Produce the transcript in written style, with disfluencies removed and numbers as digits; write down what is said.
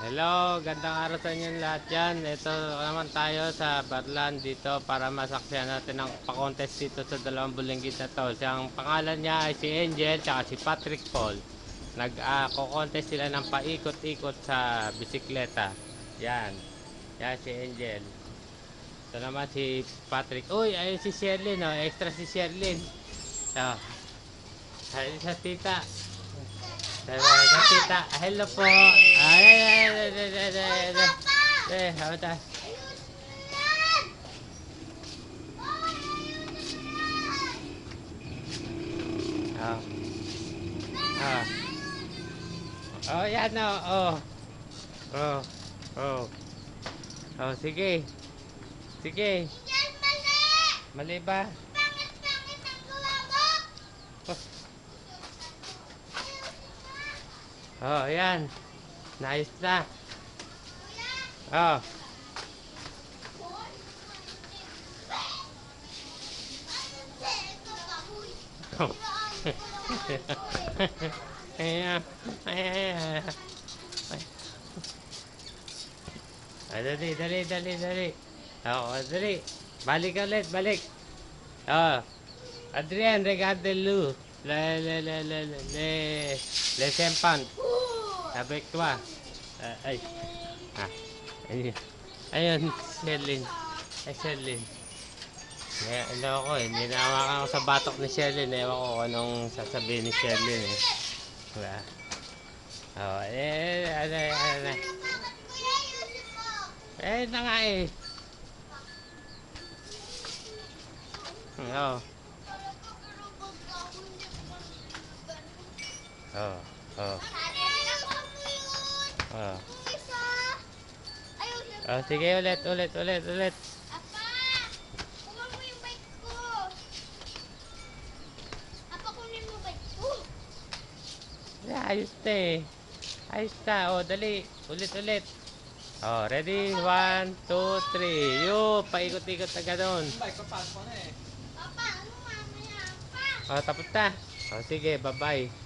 Hello, gandang araw sa inyo lahat yan. Ito naman tayo sa Barlan dito para masaksihan natin ang pa-contest dito sa dalawang bulinggit na to. Siyang pangalan niya ay si Angel at si Patrick Paul. Nag-contest sila ng paikot-ikot sa bisikleta. Yan. Yan si Angel. Ito naman si Patrick. Uy, ayun si Sherlyn. Oh. Extra si Sherlyn. Oh. Ayun sa tita. Sa tita. Hello po. Apa ta? Oh. Oh. Oh, yan oh. Oh. Oh. Oh. Oh, sige. Sige. Mali ba? Oh, yan. Nice na. Oh. Ayan. Ayan. Dali. Oh, dali. Balik ulit, balik. Oh. Adrian, regardez-le. Les enfants. Avec toi. Ay. Ah. Ayun. Ayun, Sherlyn. Ay, Sherlyn. Ano ako eh, ninawakan ko sa batok ni Sherlyn. Ewan ko kung anong sasabihin ni Sherlyn eh. Diba? Oh, ano. Na nga eh. Oh. Oh. Oh. Oh. Oh, sige ulit. Apa, kuha mo yung bike ko. Apa, kunin mo bike ko. Ayos na eh. Ayos na. Oh, dali. Ulit. Oh, ready? 1, 2, 3. Yo, paikot-ikot na gano'n. Bike, papasok na eh. Papa, ano mamaya? Pa! Oh, tapos na. Oh, sige, bye-bye.